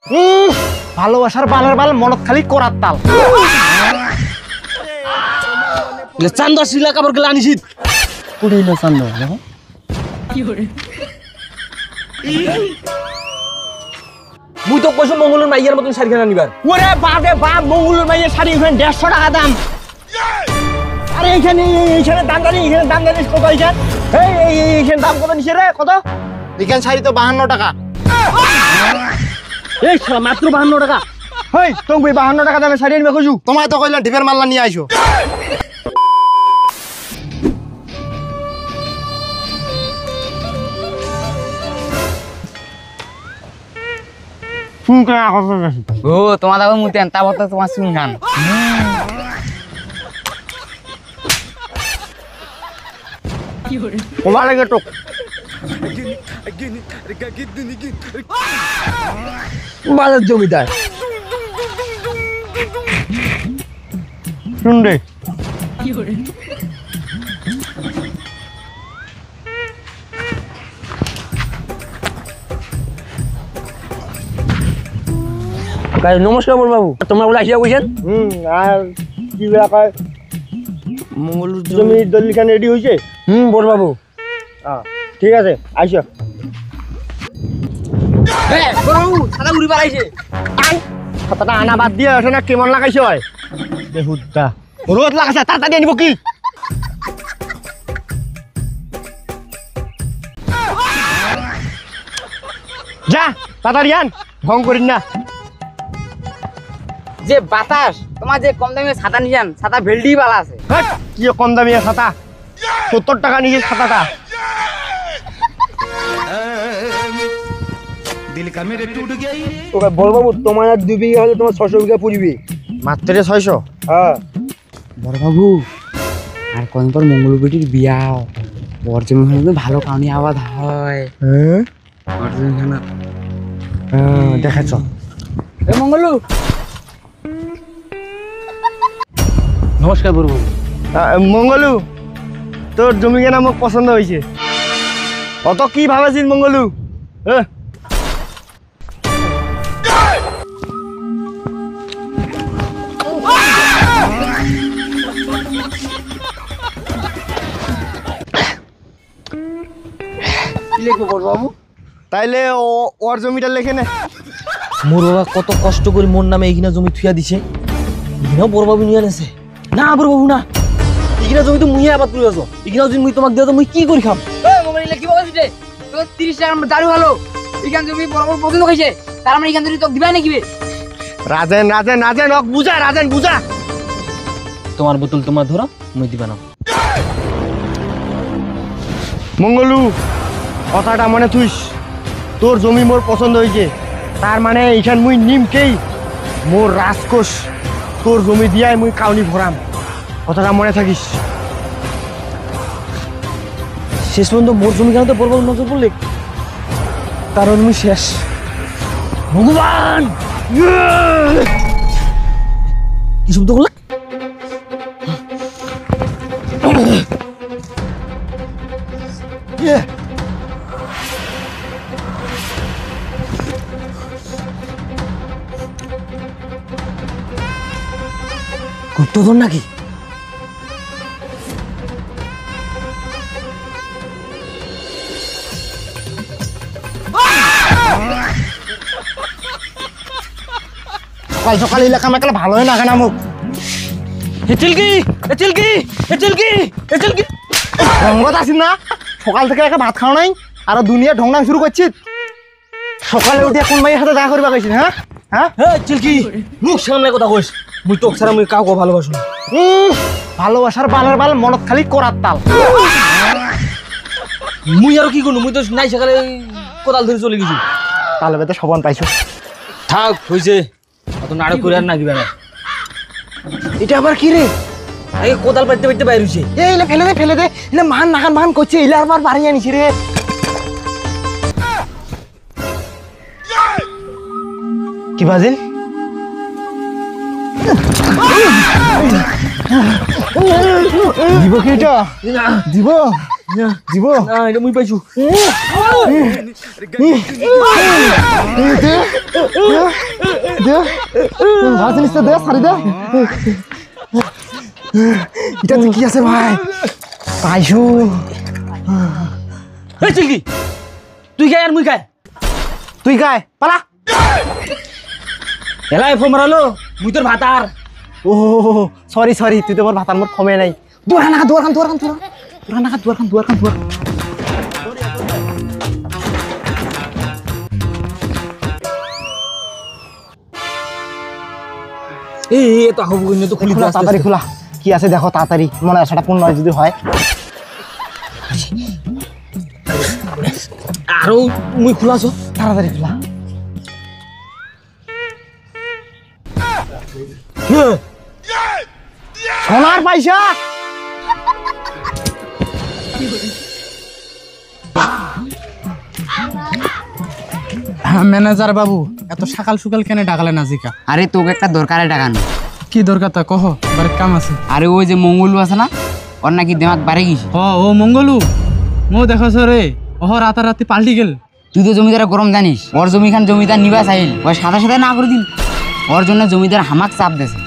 ভালোবাসার বালের বাল মনত খালি করার তাল চান্দা শিলা কাপড় গেলে আনিছিস কোথায় চান্দা দেখো মুই তো কইছো মঙ্গলের মাইয়ার মতন শাড়ি খানা নিবার ওরে বাপ রে বাপ মঙ্গলের মাইয়ের শাড়ি এখানে 150 টাকা দাম আরে এইখানে দাম জানি কত এইখান এইখানে দাম কত নিছে রে কত এইখান শাড়ি তো 52 টাকা এই শালা মাত্র 52 টাকা হেই তুমি 52 টাকা দামে শাড়ি আনবে কইছু তোমায় তো কইলা ঢিপের মাল্লা নিয়ে আইছো ও তোমার দাও মুতেন তারপর তো তোমার শুনগান তোমার লাগে তো বাজার জমিদার শুন রে নমস্কার বড় বাবু তোমরা বলে আসিয়া কইছেন আর কি বেলা কয় মঙ্গল জমি দলিলখান রেডি হইছে বড় বাবু ঠিক আছে আইসো হ্যাঁ বড় বাবু সাদা উড়ি পালাইছে কথাটা আনা বাদ দিয়ে আসে না কেমন লাগাইছে হয় বেহুদা রোদ লাগাইছে তাড়াতাড়ি আনিব কি যা তাড়াতাড়ি আন ভং করিস না যে বাতাস তোমার যে কম দামে ছাতা নিয়ান ছাতা ভেলডি বালা আছে হাট, কি কম দামি ছাতা 70 টাকা নিয়েছে ছাতাটা ওকে বড় বাবু তোমার আর 2 বিঘা হলে তোমার 600 বিঘা পুরিবে মাত্র 600 হ্যাঁ বড় বাবু আর কদিন পর মঙ্গল বেটির বিয়াও বর জমি হলে ভালো কাউনি আওয়াজ হয় হ্যাঁ বর জমি খানা দেখাচ্ছ এ মঙ্গলু নমস্কার বড় বাবু মঙ্গলু তোর জমি কেনা মোক পছন্দ হয়েছে অত কি ভাবেছিস মঙ্গলু লিখবো বড় বাবু তাইলে ওর জমিটা লেখে নে মোর বাবা কত কষ্ট করে মোর নামে এইখানে জমি থুয়া দিছে এইখানেও বড় বাবু নিয়ে আনেছে না বড় বাবু না এইখানে জমি তো মুই আবাদ করে আছো এইখানে যদি মুই তোমাক দিও তো মুই কি করি খাম মোবাইল লিখি বাবা দিতে তো 30 টাকা দারু হলো এখান জমি বড় বড় পছন্দ কইছে তার মানে এখান থেকে তো দিবাই নাকি রাজেন ওক বুঝা রাজেন বুঝা তোমার বোতল তোমার ধরো মুই দিবা না মঙ্গলু কথাটা মনে থুইস তোর জমি মোর পছন্দ হয়েছে তার মানে এইখান মুই নিমকেই মোর রাজকোষ তোর জমি দিয়াই মুই কাউনি ভরাম কথাটা মনে থাকিস শেষ পর্যন্ত মোর জমি কেন তো বড় বাবু নজর পড়লে কারণ মুই শেষ ভগবান কি শব্দ করলে গুপ্তধন নাকি সকাল সকাল এলাকা আমাকে ভালো হয় না কেন মুখ রঙ্গত আসিস না সকাল থেকে একা ভাত খাও নাই আর দুনিয়া ঢংডাং শুরু করছিস সকালে উঠে কোন মাইয়ের সাথে দেখা করবা গেছিস হ্যাঁ হ্যাঁ হ্যাঁ চিলকি মুখ সামনে কথা কইস মুই তোক ছাড়া মুই কাউকে ভালোবাসো না ভালোবাসার বালের বাল মনত খালি করার তাল মুই আর কি করবো মুই তো নাই সকালে কোদাল ধরে চলে গেছি তাহলে বেতে সবন পাইছো থাক হইছে অত নাটক করে আর নাগিবে না এটা আবার কি রে আগে কোদাল পাইতে পাইতে বাইরে হইছে এই ফেলে দে এলে মান নাকান মান করছে এলে আবার বাড়ি আনিছি রে কি বাজিল দিব কি এটা দিব দিব না এটা মুই পাইছো ভাল জিনিসটা দে সারি দে এটা কি আছে ভাই পাইছো এই চিলকি তুই খাই আর মুই খাই তুই গায় পালা এলাই ফোন মারালো মুই তোর ভাতার ও সরি সরি তুই তো মোর ভাতার মোর ক্ষমে নাই দুয়ার এই তো হবো কিন্তু তো খুলি খোলা তাড়াতাড়ি খোলা কি আছে দেখো তাড়াতাড়ি মনে আশাটা পূর্ণ হয় যদি হয় আরো মুই খোলাছো তাড়াতাড়ি খোলা সোনার পয়সা ম্যানেজার বাবু এত সকাল সকাল কেন ডাকালেন আজিকা? আরে তোকে একটা দরকারে টাকানো। কি দরকার তা কহ, বাড়ির কাম আছে। আরে ওই যে মঙ্গলু আছে না, ওর নাকি দেমাগ বাড়ে গেছে। ও মঙ্গলু মো দেখছ রে, ওহ রাতারাতি পাল্টি গেল। তুই তো জমিদারের গরম জানিস, ওর জমিখান জমিদার নিবা চাইল, ওই সাদা সাদা না করে দিন। ওর জন্য জমিদার হামাক চাপ দেছে।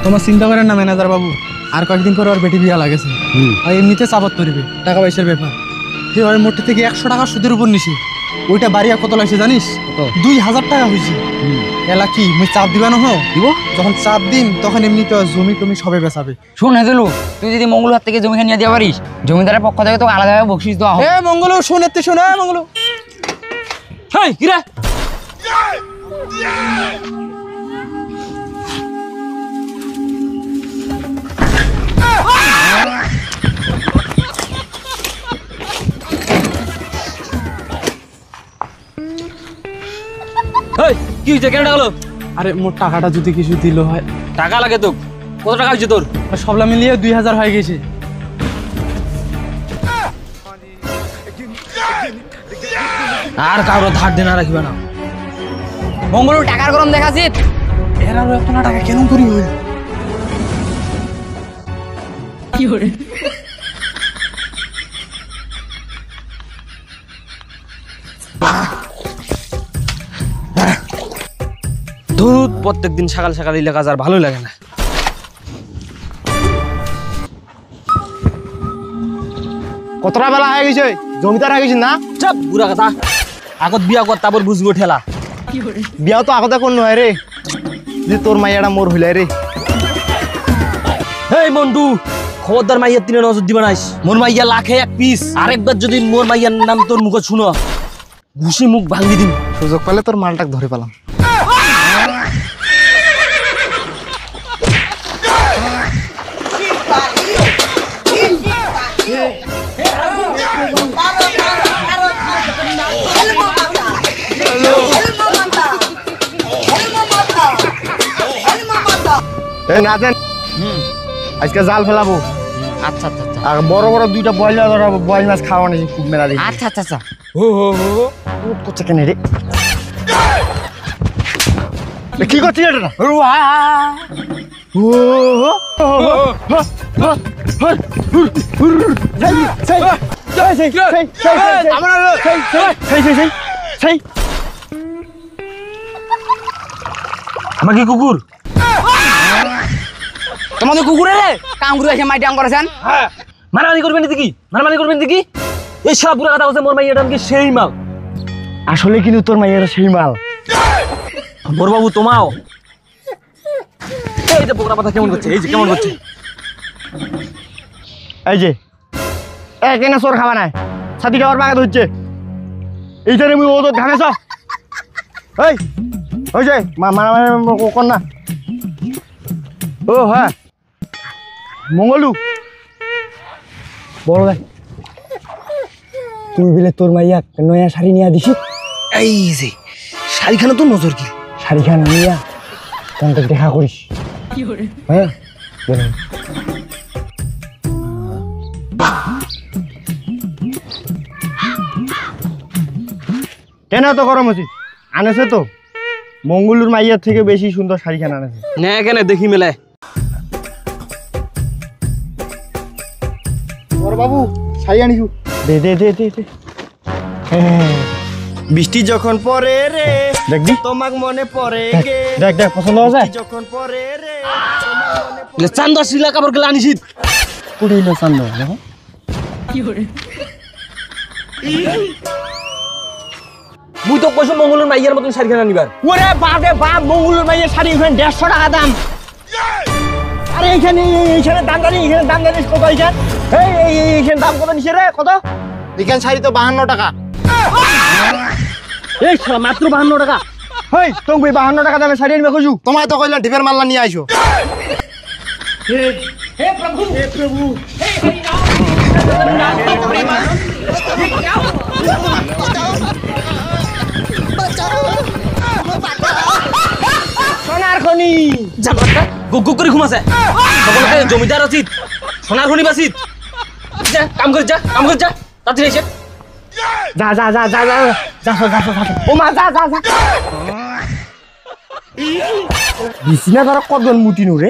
তোমার চিন্তা করেন না ম্যানেজার বাবু, আর কয়েকদিন পরে ওর বেটি বিয়া লাগেছে, আর এমনিতে চাপত করবে, টাকা পয়সার ব্যাপার। সে ওর মোটে থেকে 100 টাকা সুদের উপর নিছি, ওইটা বাড়িয়া কত লাগছে জানিস? 2000 টাকা হয়েছে। এলা কি মুই চাপ দিবা নহ দিব? যখন চাপ দিন তখন এমনি তো জমি টমি সবে বেচাবে। শোন হেজলু, তুই যদি মঙ্গলু হাত থেকে জমিখান নিয়ে দিয়ে পারিস, জমিদারের পক্ষ থেকে তোকে আলাদাভাবে বকশিস দেওয়া হবে। এ মঙ্গলু শোন, এতে শোন, মঙ্গলু হেই কি রে হেই কি হইছে কেন ডাকলো? আরে মোর টাকাটা যদি কিছু দিল হয়। টাকা লাগে তো? কত টাকা হইছে তোর? সবলা মিলিয়ে 2000 হয়ে গেছে। আর কারো ধার দেনা রাখবে না। মঙ্গলু টাকার গরম দেখাছিস? এর আরো এত না টাকা কেন করি হইল? ধুত প্রত্যেকদিন সকাল সকাল এই কাজ আর ভালো লাগে না। কতটা বেলা হয়ে গেছে, জমিদার হয়ে গেছে না? চাপ বুড়া কথা, আগত বিয়া কর তারপর বুঝবো ঠেলা। বিয়াও তো আগতে কোন নয় রে, যে তোর মাইয়াটা মোর হইলাই রে। হেই মন্টু, খবরদার মাইয়ার তিনে নজর দিবা নাইস। মোর মাইয়া লাখে এক পিস, আরেকবার যদি মোর মাইয়ার নাম তোর মুখে শুনো, ঘুষি মুখ ভাঙি দিন। সুযোগ পেলে তোর মালটাকে ধরে পেলাম। আজকে জাল ফেলাবো। আচ্ছা আচ্ছা আচ্ছা আর বড় বড় দুইটা বয়ল মাছ খাওয়া নিয়েছি, খুব মেলা দেখি। আচ্ছা আচ্ছা আচ্ছা করছে কেন রে? কি করছিস এটা? আমাকে কুকুর তোমাদের কুকুরে রে কামগুলো এসে মাইটি আম করেছেন। মারামারি করবেন দেখি, মারামারি করবেন দেখি। এই সব বুড়া কথা বলছে মোর মাইয়াটা নাকি সেই মাল। আসলে কিন্তু তোর মাইয়ারা সেই মাল। মোর বাবু তোমাও এই যে বোকরা কথা কেমন করছে, এই যে কেমন করছে। এই যে কেনা চোর খাবা নাই, ছাতি খাবার বাগাত হচ্ছে এইখানে মুই ওদের ঘামেছ। এই ওই যে মারামারি কর না। ও হ্যাঁ মঙ্গলু বড় ভাই, তুই বলে তোর মাইয়া নয়া শাড়ি নিয়ে দিছি। এই যে শাড়িখানে তো নজর কি, শাড়িখান নিয়া কন্টাক্ট দেখা করিস। হ্যাঁ কেন তো গরম হচ্ছে? আনেছে তো মঙ্গলুর মাইয়ার থেকে বেশি সুন্দর শাড়িখান আনেছে। না কেন দেখি মেলায়। বড় বাবু শাড়ি আনিছু দে দে দে দে দে বৃষ্টি যখন পড়ে রে দেখবি তোমাক মনে পড়ে গে দেখ দেখ পছন্দ হয়েছে যখন পড়ে রে চান্দ শিলা কাপড় গেলে আনিস কুড়িল চান্দ দেখো মুই তো কইছো মঙ্গলের মাইয়ার মতন শাড়ি খানা নিবার ওরে বাপ রে বাপ মঙ্গলের মাইয়ের শাড়ি এখানে 150 টাকা দাম আরে এইখানে দাম জানি এখানে দাম জানিস কত এইখানে এইখানে দাম কত নিছে রে কত এখানে শাড়ি তো 52 টাকা এই শালা মাত্র 52 টাকা হেই তুমি 52 টাকা দামে শাড়ি আনবে কইছু তোমায় তো কইলাম ঢিপের মাল্লা নিয়ে আইছো সোনার খনি জামাটা গুগ গুগ করে ঘুমাছে সকলকে জমিদার আছিস সোনার খনি বাসিত যা কাম কর যা তাড়াতাড়ি এসে যা যা যা যা যা যা যা যা ও মা যা যা যা বিছনা ধর কদন মুটিনু রে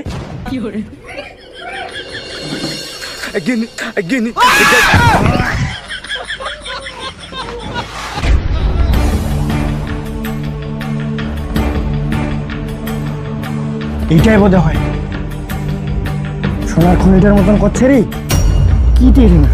এইটাই বোধ হয় সোনার খনিটার মতন করছে রে কি টেরি না